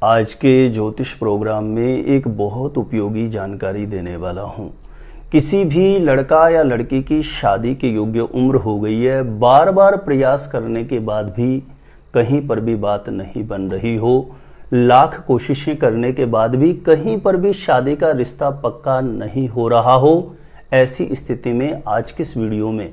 आज के ज्योतिष प्रोग्राम में एक बहुत उपयोगी जानकारी देने वाला हूं। किसी भी लड़का या लड़की की शादी के योग्य उम्र हो गई है, बार बार प्रयास करने के बाद भी कहीं पर भी बात नहीं बन रही हो, लाख कोशिशें करने के बाद भी कहीं पर भी शादी का रिश्ता पक्का नहीं हो रहा हो, ऐसी स्थिति में आज के इस वीडियो में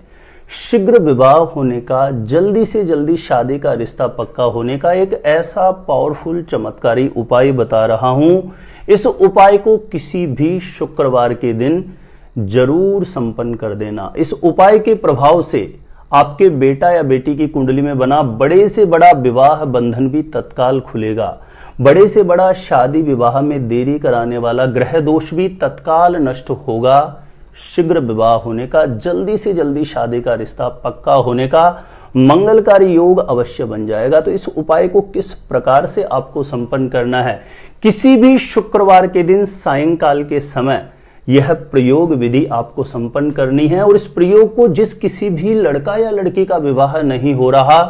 शीघ्र विवाह होने का, जल्दी से जल्दी शादी का रिश्ता पक्का होने का एक ऐसा पावरफुल चमत्कारी उपाय बता रहा हूं। इस उपाय को किसी भी शुक्रवार के दिन जरूर संपन्न कर देना। इस उपाय के प्रभाव से आपके बेटा या बेटी की कुंडली में बना बड़े से बड़ा विवाह बंधन भी तत्काल खुलेगा। बड़े से बड़ा शादी विवाह में देरी कराने वाला ग्रह दोष भी तत्काल नष्ट होगा। शीघ्र विवाह होने का, जल्दी से जल्दी शादी का रिश्ता पक्का होने का मंगलकारी योग अवश्य बन जाएगा। तो इस उपाय को किस प्रकार से आपको संपन्न करना है, किसी भी शुक्रवार के दिन सायंकाल के समय यह प्रयोग विधि आपको संपन्न करनी है। और इस प्रयोग को जिस किसी भी लड़का या लड़की का विवाह नहीं हो रहा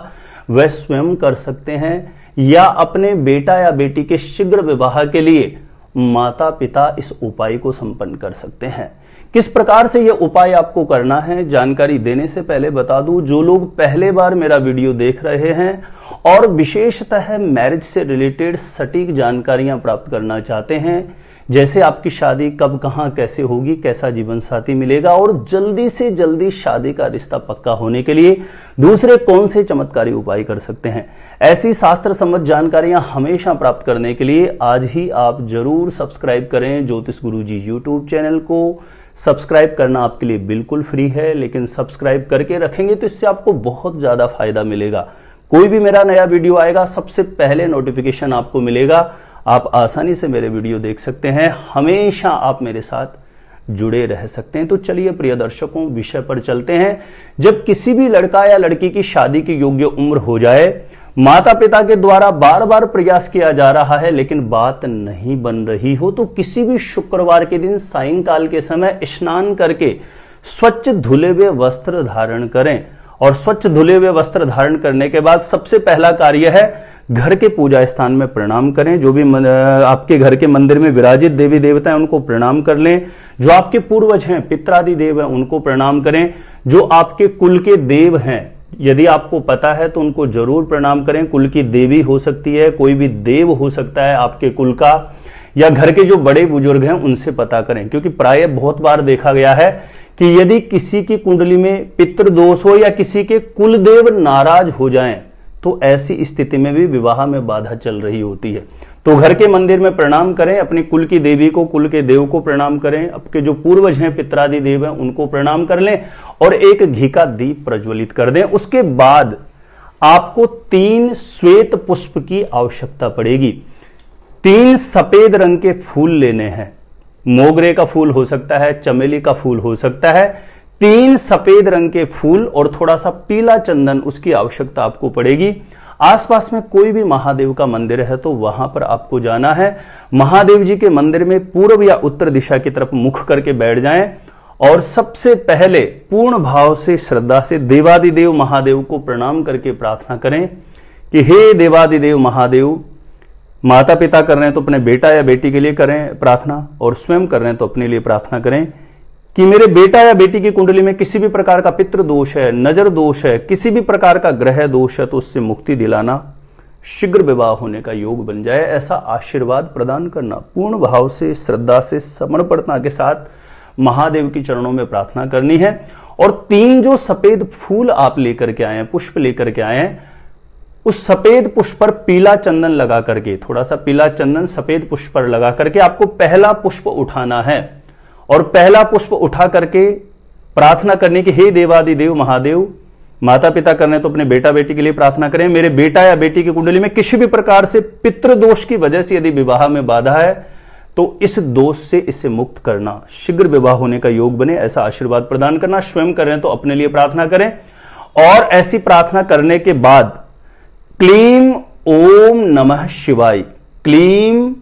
वह स्वयं कर सकते हैं, या अपने बेटा या बेटी के शीघ्र विवाह के लिए माता पिता इस उपाय को संपन्न कर सकते हैं। किस प्रकार से यह उपाय आपको करना है, जानकारी देने से पहले बता दूं, जो लोग पहले बार मेरा वीडियो देख रहे हैं और विशेषतः मैरिज से रिलेटेड सटीक जानकारियां प्राप्त करना चाहते हैं, जैसे आपकी शादी कब, कहां, कैसे होगी, कैसा जीवन साथी मिलेगा और जल्दी से जल्दी शादी का रिश्ता पक्का होने के लिए दूसरे कौन से चमत्कारी उपाय कर सकते हैं, ऐसी शास्त्र सम्मत जानकारियां हमेशा प्राप्त करने के लिए आज ही आप जरूर सब्सक्राइब करें ज्योतिष गुरुजी यूट्यूब चैनल को। सब्सक्राइब करना आपके लिए बिल्कुल फ्री है, लेकिन सब्सक्राइब करके रखेंगे तो इससे आपको बहुत ज्यादा फायदा मिलेगा। कोई भी मेरा नया वीडियो आएगा सबसे पहले नोटिफिकेशन आपको मिलेगा। आप आसानी से मेरे वीडियो देख सकते हैं, हमेशा आप मेरे साथ जुड़े रह सकते हैं। तो चलिए प्रिय दर्शकों, विषय पर चलते हैं। जब किसी भी लड़का या लड़की की शादी की योग्य उम्र हो जाए, माता पिता के द्वारा बार बार प्रयास किया जा रहा है लेकिन बात नहीं बन रही हो, तो किसी भी शुक्रवार के दिन सायंकाल के समय स्नान करके स्वच्छ धुले हुए वस्त्र धारण करें। और स्वच्छ धुले हुए वस्त्र धारण करने के बाद सबसे पहला कार्य है घर के पूजा स्थान में प्रणाम करें। जो भी आपके घर के मंदिर में विराजित देवी देवता हैं उनको प्रणाम कर लें। जो आपके पूर्वज हैं, पितरादि देव हैं, उनको प्रणाम करें। जो आपके कुल के देव हैं, यदि आपको पता है तो उनको जरूर प्रणाम करें। कुल की देवी हो सकती है, कोई भी देव हो सकता है आपके कुल का, या घर के जो बड़े बुजुर्ग हैं उनसे पता करें। क्योंकि प्राय बहुत बार देखा गया है कि यदि किसी की कुंडली में पितृदोष हो या किसी के कुल देव नाराज हो जाएं, तो ऐसी स्थिति में भी विवाह में बाधा चल रही होती है। तो घर के मंदिर में प्रणाम करें, अपनी कुल की देवी को, कुल के देव को प्रणाम करें, आपके जो पूर्वज हैं, पितरादि देव हैं, उनको प्रणाम कर लें और एक घी का दीप प्रज्वलित कर दें। उसके बाद आपको 3 श्वेत पुष्प की आवश्यकता पड़ेगी। 3 सफेद रंग के फूल लेने हैं। मोगरे का फूल हो सकता है, चमेली का फूल हो सकता है। 3 सफेद रंग के फूल और थोड़ा सा पीला चंदन, उसकी आवश्यकता आपको पड़ेगी। आसपास में कोई भी महादेव का मंदिर है तो वहां पर आपको जाना है। महादेव जी के मंदिर में पूर्व या उत्तर दिशा की तरफ मुख करके बैठ जाएं और सबसे पहले पूर्ण भाव से, श्रद्धा से देवादिदेव महादेव को प्रणाम करके प्रार्थना करें कि हे देवादिदेव महादेव, माता पिता कर रहे हैं तो अपने बेटा या बेटी के लिए करें प्रार्थना, और स्वयं कर रहे हैं तो अपने लिए प्रार्थना करें कि मेरे बेटा या बेटी की कुंडली में किसी भी प्रकार का पितृ दोष है, नजर दोष है, किसी भी प्रकार का ग्रह दोष है तो उससे मुक्ति दिलाना, शीघ्र विवाह होने का योग बन जाए, ऐसा आशीर्वाद प्रदान करना। पूर्ण भाव से, श्रद्धा से, समर्पणता के साथ महादेव के चरणों में प्रार्थना करनी है। और 3 जो सफेद फूल आप लेकर के आए हैं, पुष्प लेकर के आए हैं, उस सफेद पुष्प पर पीला चंदन लगा करके, थोड़ा सा पीला चंदन सफेद पुष्प पर लगा करके आपको पहला पुष्प उठाना है। और पहला पुष्प उठा करके प्रार्थना करने की, हे देवादिदेव महादेव, माता पिता करने तो अपने बेटा बेटी के लिए प्रार्थना करें, मेरे बेटा या बेटी की कुंडली में किसी भी प्रकार से पितृदोष की वजह से यदि विवाह में बाधा है तो इस दोष से इसे मुक्त करना, शीघ्र विवाह होने का योग बने, ऐसा आशीर्वाद प्रदान करना। स्वयं करें तो अपने लिए प्रार्थना करें। और ऐसी प्रार्थना करने के बाद क्लीम ओम नमः शिवाय, क्लीम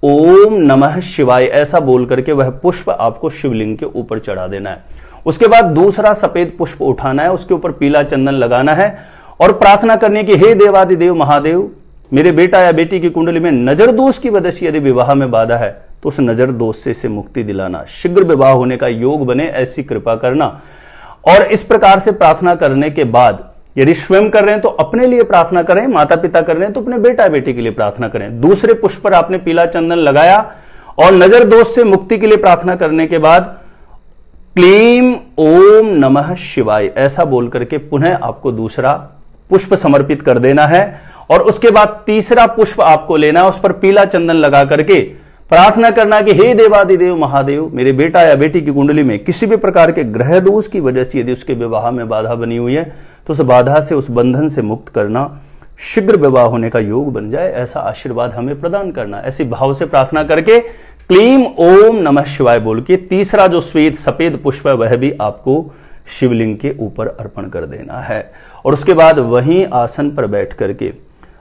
ओम नमः शिवाय ऐसा बोल करके वह पुष्प आपको शिवलिंग के ऊपर चढ़ा देना है। उसके बाद दूसरा सफेद पुष्प उठाना है, उसके ऊपर पीला चंदन लगाना है और प्रार्थना करने की, हे देवादिदेव महादेव, मेरे बेटा या बेटी की कुंडली में नजर दोष की वजह से यदि विवाह में बाधा है तो उस नजर दोष से इसे मुक्ति दिलाना, शीघ्र विवाह होने का योग बने, ऐसी कृपा करना। और इस प्रकार से प्रार्थना करने के बाद यदि स्वयं कर रहे हैं तो अपने लिए प्रार्थना करें, माता पिता कर रहे हैं तो अपने बेटा बेटी के लिए प्रार्थना करें। दूसरे पुष्प पर आपने पीला चंदन लगाया और नजर दोष से मुक्ति के लिए प्रार्थना करने के बाद क्लीम ओम नमः शिवाय ऐसा बोल करके पुनः आपको दूसरा पुष्प समर्पित कर देना है। और उसके बाद तीसरा पुष्प आपको लेना है, उस पर पीला चंदन लगा करके प्रार्थना करना कि हे देवादिदेव महादेव, मेरे बेटा या बेटी की कुंडली में किसी भी प्रकार के ग्रह दोष की वजह से यदि उसके विवाह में बाधा बनी हुई है तो उस बाधा से, उस बंधन से मुक्त करना, शीघ्र विवाह होने का योग बन जाए, ऐसा आशीर्वाद हमें प्रदान करना। ऐसी भाव से प्रार्थना करके क्लीम ओम नमः शिवाय बोल के तीसरा जो श्वेत सफेद पुष्प है वह भी आपको शिवलिंग के ऊपर अर्पण कर देना है। और उसके बाद वहीं आसन पर बैठ करके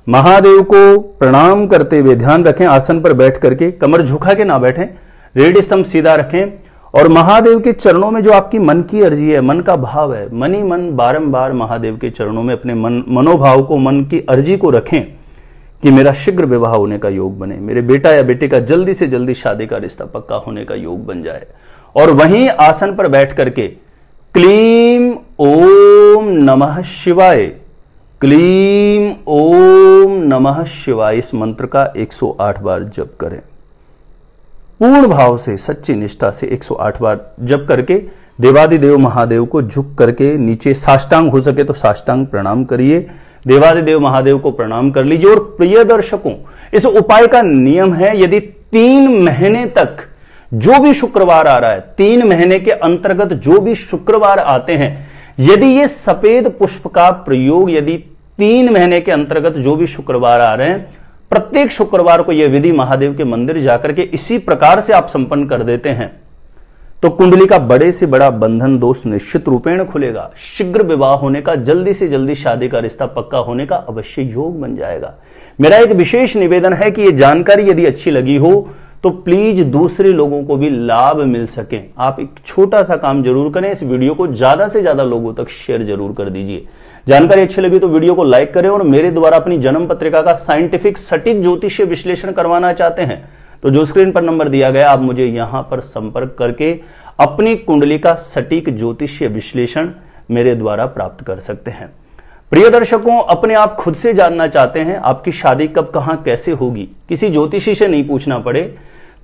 महादेव को प्रणाम करते हुए, ध्यान रखें आसन पर बैठ करके कमर झुका के ना बैठें, रीढ़ स्तंभ सीधा रखें और महादेव के चरणों में जो आपकी मन की अर्जी है, मन का भाव है, मन ही मन बारंबार महादेव के चरणों में अपने मनोभाव को, मन की अर्जी को रखें कि मेरा शीघ्र विवाह होने का योग बने, मेरे बेटा या बेटे का जल्दी से जल्दी शादी का रिश्ता पक्का होने का योग बन जाए। और वहीं आसन पर बैठ करके क्लीम ओम नमः शिवाय, क्लीम ओम नमः शिवाय इस मंत्र का 108 बार जप करें। पूर्ण भाव से, सच्ची निष्ठा से 108 बार जप करके देवादिदेव महादेव को झुक करके नीचे साष्टांग, हो सके तो साष्टांग प्रणाम करिए, देवादिदेव महादेव को प्रणाम कर लीजिए। और प्रिय दर्शकों, इस उपाय का नियम है, यदि 3 महीने तक जो भी शुक्रवार आ रहा है, 3 महीने के अंतर्गत जो भी शुक्रवार आते हैं, यदि ये सफेद पुष्प का प्रयोग यदि 3 महीने के अंतर्गत जो भी शुक्रवार आ रहे हैं, प्रत्येक शुक्रवार को यह विधि महादेव के मंदिर जाकर के इसी प्रकार से आप संपन्न कर देते हैं तो कुंडली का बड़े से बड़ा बंधन दोष निश्चित रूपेण खुलेगा, शीघ्र विवाह होने का, जल्दी से जल्दी शादी का रिश्ता पक्का होने का अवश्य योग बन जाएगा। मेरा एक विशेष निवेदन है कि यह जानकारी यदि अच्छी लगी हो तो प्लीज दूसरे लोगों को भी लाभ मिल सके, आप एक छोटा सा काम जरूर करें, इस वीडियो को ज्यादा से ज्यादा लोगों तक शेयर जरूर कर दीजिए। जानकारी अच्छी लगी तो वीडियो को लाइक करें और मेरे द्वारा अपनी जन्म पत्रिका का साइंटिफिक सटीक ज्योतिषीय विश्लेषण करवाना चाहते हैं तो जो स्क्रीन पर नंबर दिया गया आप मुझे यहां पर संपर्क करके अपनी कुंडली का सटीक ज्योतिषीय विश्लेषण मेरे द्वारा प्राप्त कर सकते हैं। प्रिय दर्शकों, अपने आप खुद से जानना चाहते हैं आपकी शादी कब, कहां, कैसे होगी, किसी ज्योतिषी से नहीं पूछना पड़े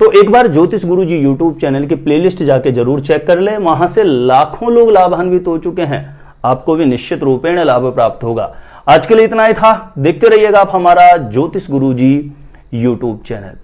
तो एक बार ज्योतिष गुरु जी यूट्यूब चैनल की प्लेलिस्ट जाके जरूर चेक कर लें, वहां से लाखों लोग लाभान्वित हो चुके हैं, आपको भी निश्चित रूपेण लाभ प्राप्त होगा। आज के लिए इतना ही था, देखते रहिएगा आप हमारा ज्योतिष गुरु जी यूट्यूब चैनल।